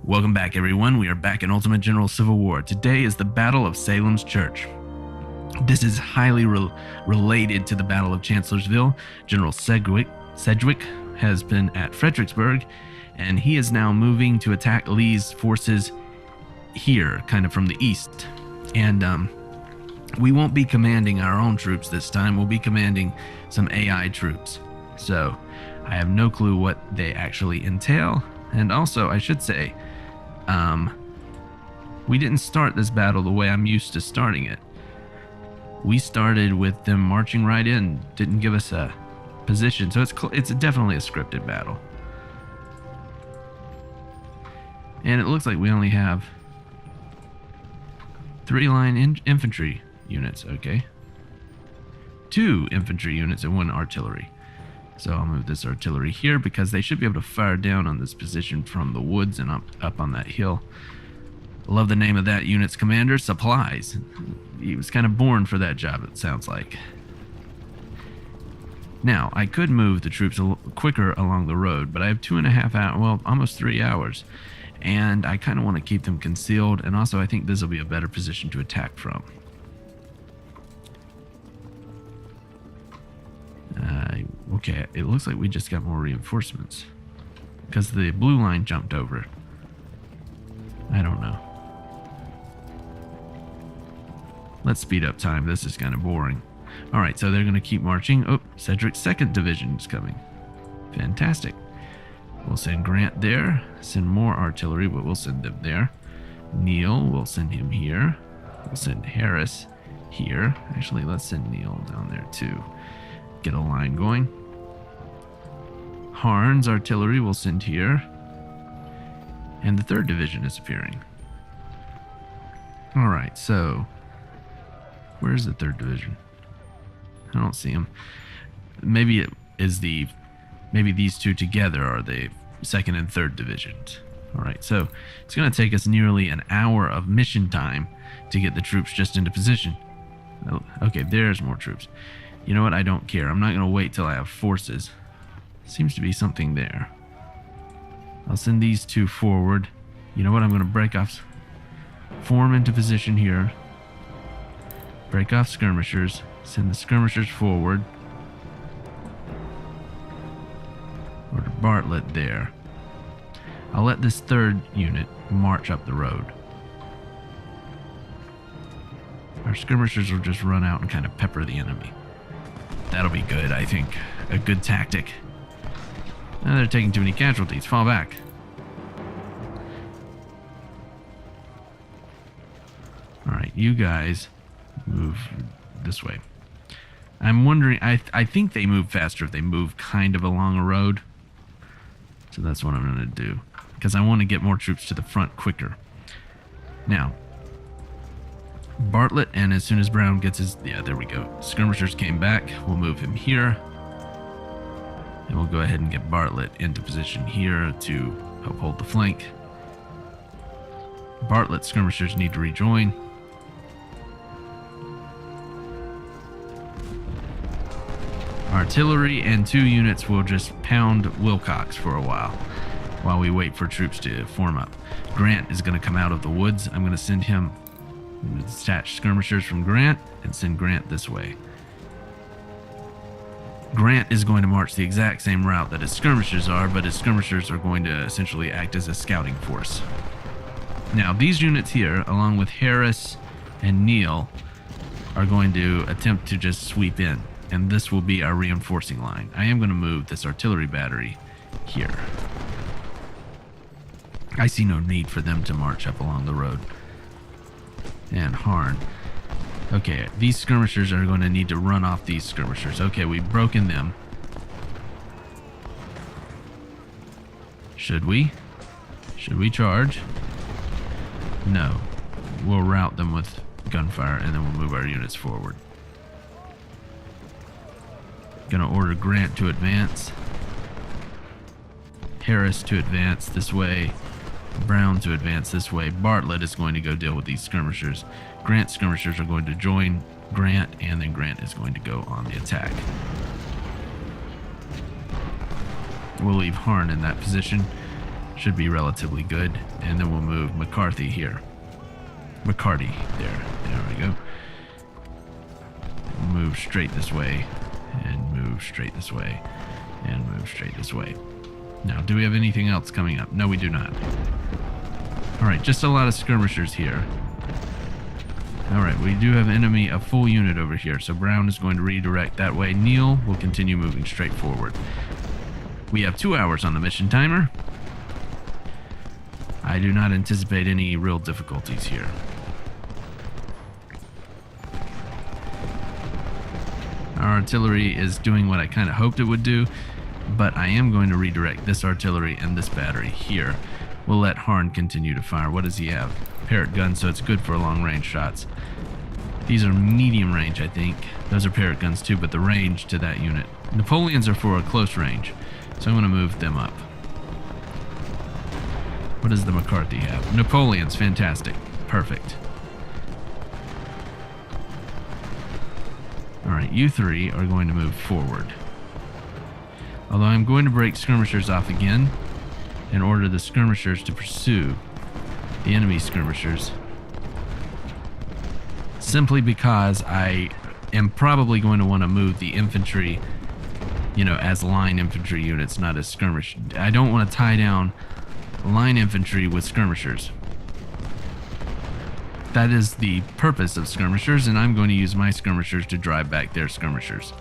Welcome back, everyone. We are back in Ultimate General Civil War. Today is the Battle of Salem's Church. This is highly related to the Battle of Chancellorsville. General Sedgwick has been at Fredericksburg, and he is now moving to attack Lee's forces here, kind of from the east. And we won't be commanding our own troops this time. We'll be commanding some AI troops. So I have no clue what they actually entail. And also, I should say, we didn't start this battle the way I'm used to starting it. We started with them marching right in, didn't give us a position, so it's definitely a scripted battle. And it looks like we only have 3 line infantry units, okay. 2 infantry units and 1 artillery. So I'll move this artillery here because they should be able to fire down on this position from the woods and up on that hill. I love the name of that unit's commander, Supplies. He was kind of born for that job, it sounds like. Now, I could move the troops a little quicker along the road, but I have 2.5 hours, well, almost 3 hours. And I kind of want to keep them concealed, and also I think this will be a better position to attack from. Okay, it looks like we just got more reinforcements because the blue line jumped over. I don't know. Let's speed up time. This is kind of boring. All right, so they're going to keep marching. Oh, Cedric's 2nd Division is coming. Fantastic. We'll send Grant there. Send more artillery, but we'll send them there. Neil, we'll send him here. We'll send Harris here. Actually, let's send Neil down there too. Get a line going. Harn's artillery will send here. And the 3rd Division is appearing. Alright, so where's the 3rd Division? I don't see him. Maybe it is maybe these two together are the 2nd and 3rd Divisions. Alright, so it's going to take us nearly an hour of mission time to get the troops just into position. Okay, there's more troops. You know what? I don't care. I'm not going to wait till I have forces. Seems to be something there. I'll send these 2 forward. You know what? I'm going to break off. Form into position here. Break off skirmishers. Send the skirmishers forward. Order Bartlett there. I'll let this 3rd unit march up the road. Our skirmishers will just run out and kind of pepper the enemy. That'll be good, I think. A good tactic. Now they're taking too many casualties. Fall back. Alright, you guys move this way. I'm wondering, I think they move faster if they move kind of along a road. So that's what I'm going to do. Because I want to get more troops to the front quicker. Now, Bartlett, and as soon as Brown gets his... Yeah, there we go. Skirmishers came back. We'll move him here. And we'll go ahead and get Bartlett into position here to help hold the flank. Bartlett skirmishers need to rejoin. Artillery and 2 units will just pound Wilcox for a while we wait for troops to form up. Grant is going to come out of the woods. I'm going to send him... I'm going to detach skirmishers from Grant and send Grant this way. Grant is going to march the exact same route that his skirmishers are, but his skirmishers are going to essentially act as a scouting force. Now, these units here, along with Harris and Neil, are going to attempt to just sweep in, and this will be our reinforcing line. I am going to move this artillery battery here. I see no need for them to march up along the road. And Harn. Okay, these skirmishers are going to need to run off these skirmishers. Okay, we've broken them. Should we? Should we charge? No. We'll rout them with gunfire and then we'll move our units forward. Gonna order Grant to advance. Harris to advance this way. Brown to advance this way. Bartlett is going to go deal with these skirmishers. Grant's skirmishers are going to join Grant, and then Grant is going to go on the attack. We'll leave Harn in that position. should be relatively good. And then we'll move McCarthy here. McCarty, there we go. Move straight this way, and move straight this way, and move straight this way. Now, do we have anything else coming up? No, we do not. Alright, just a lot of skirmishers here. Alright, we do have enemy, a full unit over here, so Brown is going to redirect that way. Neil will continue moving straight forward. We have 2 hours on the mission timer. I do not anticipate any real difficulties here. Our artillery is doing what I kind of hoped it would do, but I am going to redirect this artillery and this battery here. We'll let Harn continue to fire. What does he have? Parrot gun, so it's good for long-range shots. These are medium range, I think. Those are Parrot guns too, but the range to that unit. Napoleons are for a close range, so I'm going to move them up. What does the McCarthy have? Napoleons, fantastic. Perfect. Alright, you three are going to move forward. Although I'm going to break skirmishers off again and order the skirmishers to pursue the enemy skirmishers. Simply because I am probably going to want to move the infantry, you know, as line infantry units, not as skirmish. I don't want to tie down line infantry with skirmishers. That is the purpose of skirmishers, and I'm going to use my skirmishers to drive back their skirmishers.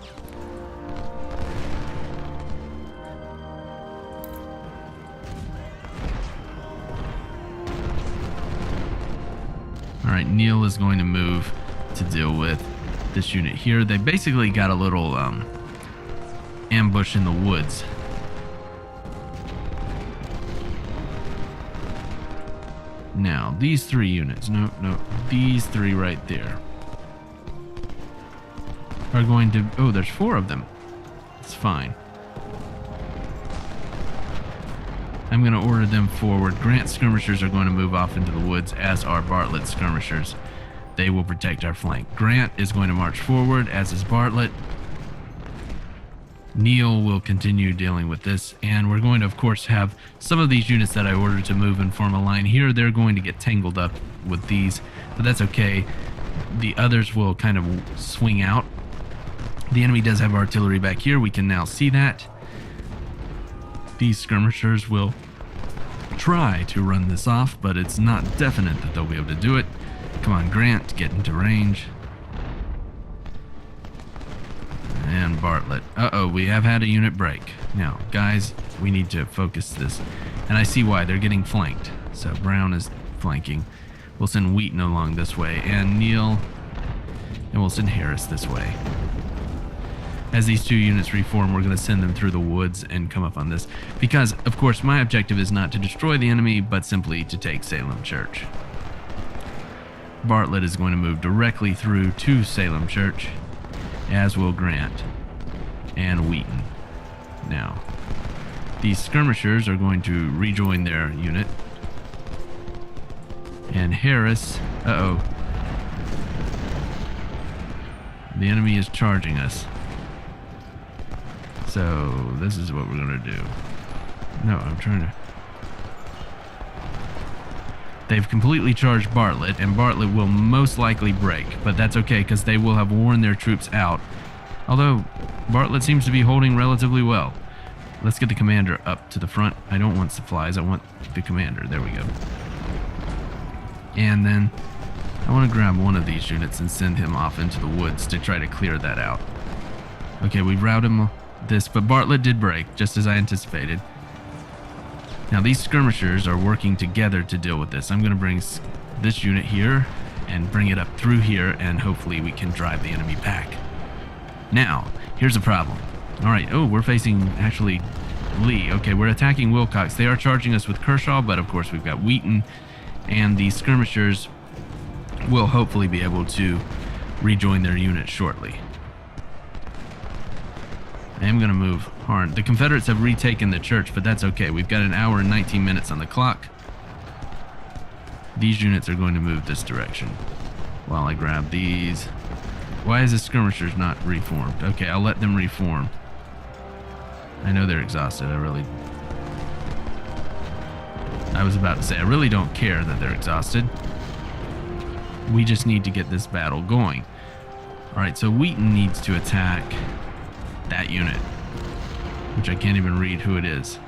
Alright, Neil is going to move to deal with this unit here. They basically got a little ambush in the woods. Now, these three units, no, these three right there are going to, oh, there's 4 of them. It's fine. I'm going to order them forward. Grant's skirmishers are going to move off into the woods, as are Bartlett's skirmishers. They will protect our flank. Grant is going to march forward, as is Bartlett. Neil will continue dealing with this, and we're going to, of course, have some of these units that I ordered to move and form a line here. They're going to get tangled up with these, but that's okay. The others will kind of swing out. The enemy does have artillery back here. We can now see that. These skirmishers will try to run this off, but it's not definite that they'll be able to do it. Come on, Grant, get into range. And Bartlett. Uh-oh, we have had a unit break. Now, guys, we need to focus this. And I see why. They're getting flanked. So Brown is flanking. We'll send Wheaton along this way. And Neil. And we'll send Harris this way. As these 2 units reform, we're going to send them through the woods and come up on this. Because, of course, my objective is not to destroy the enemy, but simply to take Salem Church. Bartlett is going to move directly through to Salem Church, as will Grant and Wheaton. Now, these skirmishers are going to rejoin their unit. And Harris, uh-oh. The enemy is charging us. So, this is what we're going to do. No, I'm trying to... They've completely charged Bartlett, and Bartlett will most likely break, but that's okay because they will have worn their troops out. Although, Bartlett seems to be holding relatively well. Let's get the commander up to the front. I don't want supplies, I want the commander. There we go. And then, I want to grab one of these units and send him off into the woods to try to clear that out. Okay, we routed him this, but Bartlett did break, just as I anticipated. Now these skirmishers are working together to deal with this. I'm going to bring this unit here and bring it up through here, and hopefully we can drive the enemy back. Now, here's a problem. Alright, oh, we're facing, actually, Lee. Okay, we're attacking Wilcox. They are charging us with Kershaw, but of course we've got Wheaton, and these skirmishers will hopefully be able to rejoin their unit shortly. I am going to move Harn. The Confederates have retaken the church, but that's okay. We've got an hour and 19 minutes on the clock. These units are going to move this direction while I grab these. Why is the skirmishers not reformed? Okay, I'll let them reform. I know they're exhausted. I really... I was about to say, I really don't care that they're exhausted. We just need to get this battle going. Alright, so Wheaton needs to attack that unit, which I can't even read who it is.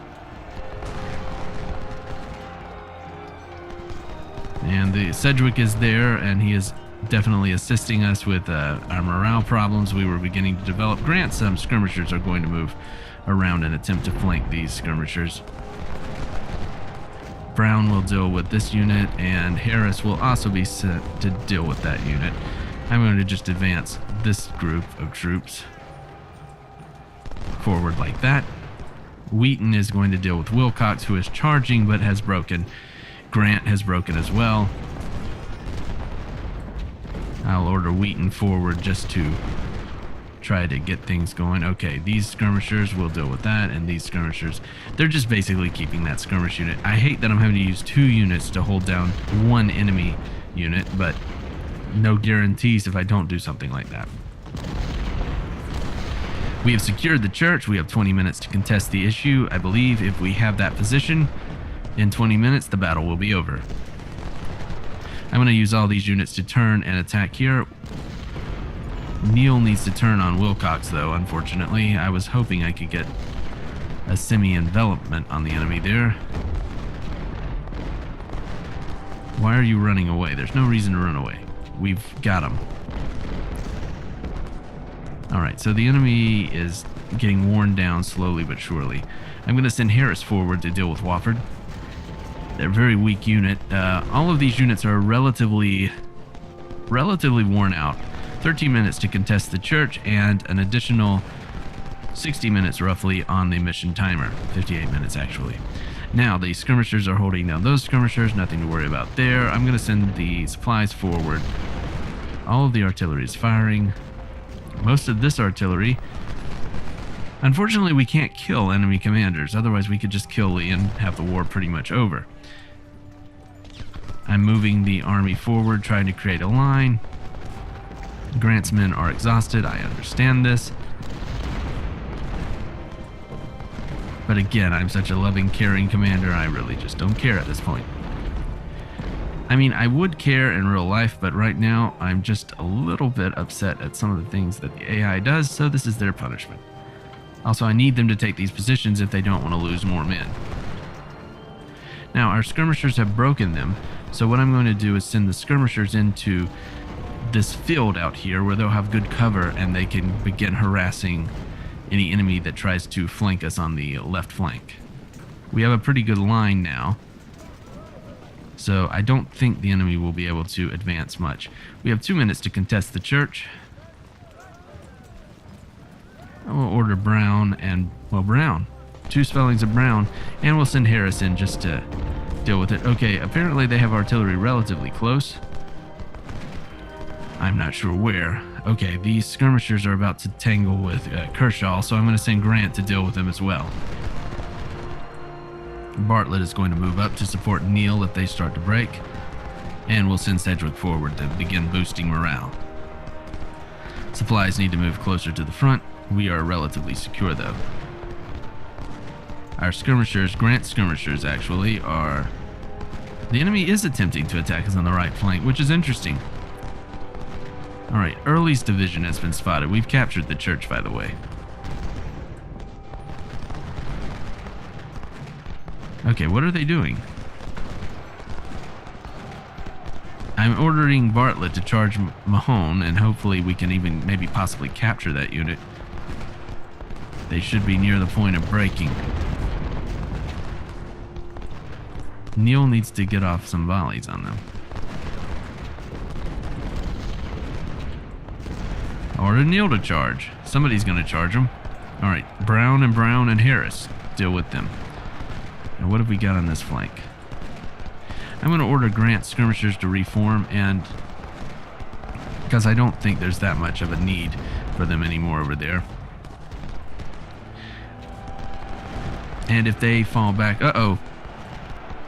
And the Sedgwick is there, and he is definitely assisting us with our morale problems we were beginning to develop. Grant, some skirmishers are going to move around and attempt to flank these skirmishers. Brown will deal with this unit, and Harris will also be sent to deal with that unit. I'm going to just advance this group of troops forward like that. Wheaton is going to deal with Wilcox, who is charging but has broken. Grant has broken as well. I'll order Wheaton forward just to try to get things going. Okay, these skirmishers will deal with that, and these skirmishers, they're just basically keeping that skirmish unit. I hate that I'm having to use 2 units to hold down one enemy unit, but no guarantees if I don't do something like that. We have secured the church. We have 20 minutes to contest the issue. I believe if we have that position, in 20 minutes, the battle will be over. I'm going to use all these units to turn and attack here. Neil needs to turn on Wilcox, though, unfortunately. I was hoping I could get a semi-envelopment on the enemy there. Why are you running away? There's no reason to run away. We've got him. Alright, so the enemy is getting worn down slowly but surely. I'm going to send Harris forward to deal with Wofford. They're a very weak unit. All of these units are relatively worn out. 13 minutes to contest the church, and an additional 60 minutes roughly on the mission timer. 58 minutes actually. Now the skirmishers are holding down those skirmishers, nothing to worry about there. I'm going to send the supplies forward. All of the artillery is firing. Most of this artillery. Unfortunately, we can't kill enemy commanders, otherwise we could just kill Lee and have the war pretty much over. I'm moving the army forward, trying to create a line. Grant's men are exhausted, I understand this. But again, I'm such a loving, caring commander, I really just don't care at this point. I mean, I would care in real life, but right now, I'm just a little bit upset at some of the things that the AI does, so this is their punishment. Also, I need them to take these positions if they don't want to lose more men. Now, our skirmishers have broken them, so what I'm going to do is send the skirmishers into this field out here where they'll have good cover and they can begin harassing any enemy that tries to flank us on the left flank. We have a pretty good line now, so I don't think the enemy will be able to advance much. We have 2 minutes to contest the church. I will order Brown and, well, Brown. 2 spellings of Brown, and we'll send Harris in just to deal with it. Okay, apparently they have artillery relatively close. I'm not sure where. Okay, these skirmishers are about to tangle with Kershaw, so I'm going to send Grant to deal with them as well. Bartlett is going to move up to support Neil if they start to break, and we'll send Sedgwick forward to begin boosting morale. Supplies need to move closer to the front. We are relatively secure, though. Our skirmishers, Grant's skirmishers actually, are... The enemy is attempting to attack us on the right flank, which is interesting. Alright, Early's division has been spotted. We've captured the church, by the way. Okay, what are they doing? I'm ordering Bartlett to charge Mahone, and hopefully we can even maybe possibly capture that unit. They should be near the point of breaking. Neil needs to get off some volleys on them. Order Neil to charge. Somebody's going to charge them. Alright, Brown and Harris. Deal with them. Now what have we got on this flank? I'm going to order Grant's skirmishers to reform, and because I don't think there's that much of a need for them anymore over there. And if they fall back, uh-oh.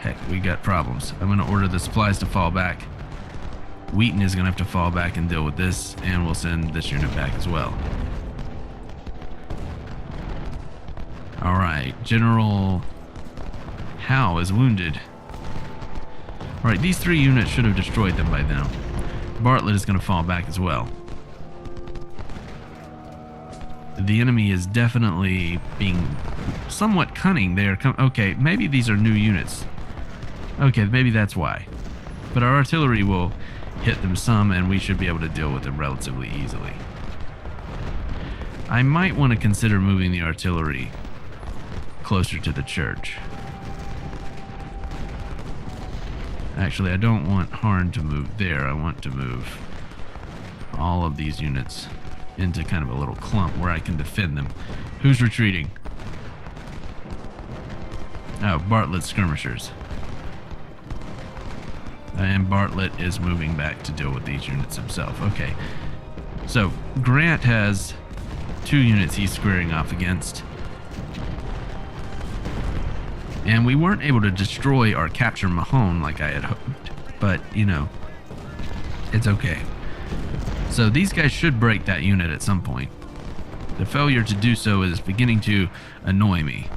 Heck, we got problems. I'm going to order the supplies to fall back. Wheaton is going to have to fall back and deal with this, and we'll send this unit back as well. Alright, General Howe is wounded. Alright, these 3 units should have destroyed them by now. Bartlett is going to fall back as well. The enemy is definitely being somewhat cunning. They are okay, maybe these are new units. Okay, maybe that's why. But our artillery will hit them some, and we should be able to deal with them relatively easily. I might want to consider moving the artillery closer to the church. Actually, I don't want Harn to move there. I want to move all of these units into kind of a little clump where I can defend them. Who's retreating? Oh, Bartlett's skirmishers. And Bartlett is moving back to deal with these units himself. Okay. So, Grant has 2 units he's squaring off against. And we weren't able to destroy or capture Mahone like I had hoped. But, you know, it's okay. So these guys should break that unit at some point. The failure to do so is beginning to annoy me.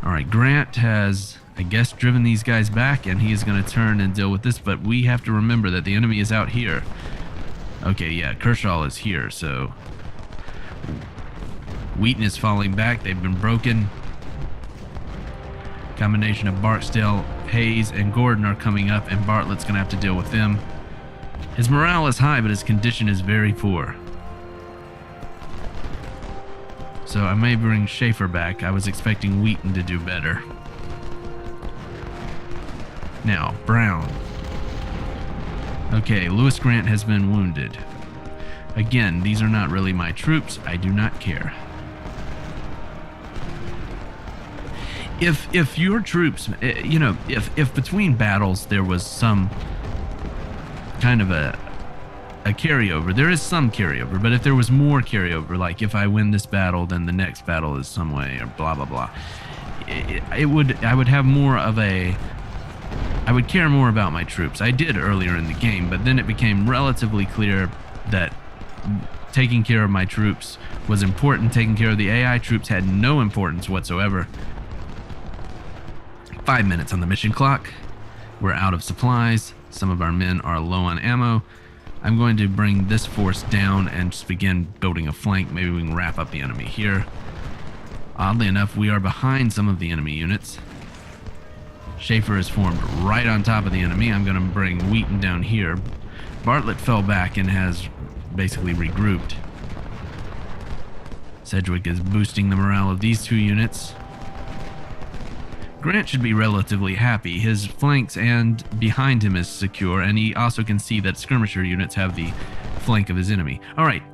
Alright, Grant has, I guess, driven these guys back, and he is going to turn and deal with this, but we have to remember that the enemy is out here. Okay, yeah, Kershaw is here, so Wheaton is falling back. They've been broken. Combination of Barksdale, Hayes, and Gordon are coming up, and Bartlett's going to have to deal with them. His morale is high, but his condition is very poor. So I may bring Schaefer back. I was expecting Wheaton to do better. Now, Brown. Okay, Lewis Grant has been wounded. Again, these are not really my troops. I do not care. If your troops, you know, if between battles there was some kind of a carryover, there is some carryover, but if there was more carryover, like if I win this battle, then the next battle is some way, or blah blah blah, I would have more of a, I would care more about my troops. I did earlier in the game, but then it became relatively clear that taking care of my troops was important. Taking care of the AI troops had no importance whatsoever. 5 minutes on the mission clock. We're out of supplies. Some of our men are low on ammo. I'm going to bring this force down and just begin building a flank. Maybe we can wrap up the enemy here. Oddly enough, we are behind some of the enemy units. Schaefer is formed right on top of the enemy. I'm going to bring Wheaton down here. Bartlett fell back and has basically regrouped. Sedgwick is boosting the morale of these 2 units. Grant should be relatively happy. His flanks and behind him is secure, and he also can see that skirmisher units have the flank of his enemy. Alright.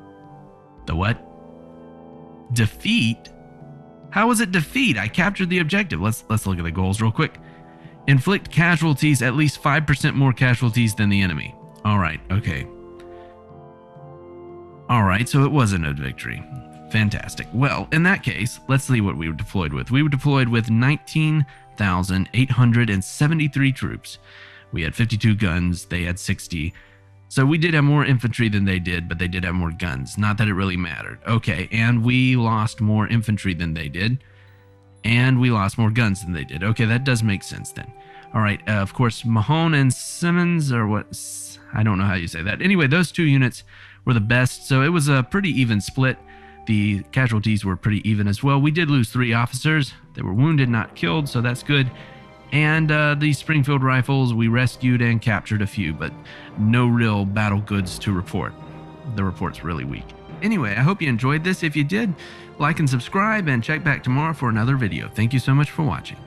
The what? Defeat? How was it defeat? I captured the objective. Let's look at the goals real quick. Inflict casualties, at least 5% more casualties than the enemy. Alright, okay. Alright, so it wasn't a victory. Fantastic. Well, in that case, let's see what we were deployed with. We were deployed with 19,873 troops. We had 52 guns. They had 60. So we did have more infantry than they did, but they did have more guns. Not that it really mattered. Okay, and we lost more infantry than they did. And we lost more guns than they did. Okay, that does make sense then. All right, of course, Mahone and Simmons, or what? I don't know how you say that. Anyway, those 2 units were the best, so it was a pretty even split. The casualties were pretty even as well. We did lose 3 officers. They were wounded, not killed, so that's good. And the Springfield rifles, we rescued and captured a few, but no real battle goods to report. The report's really weak. Anyway, I hope you enjoyed this. If you did, like and subscribe, and check back tomorrow for another video. Thank you so much for watching.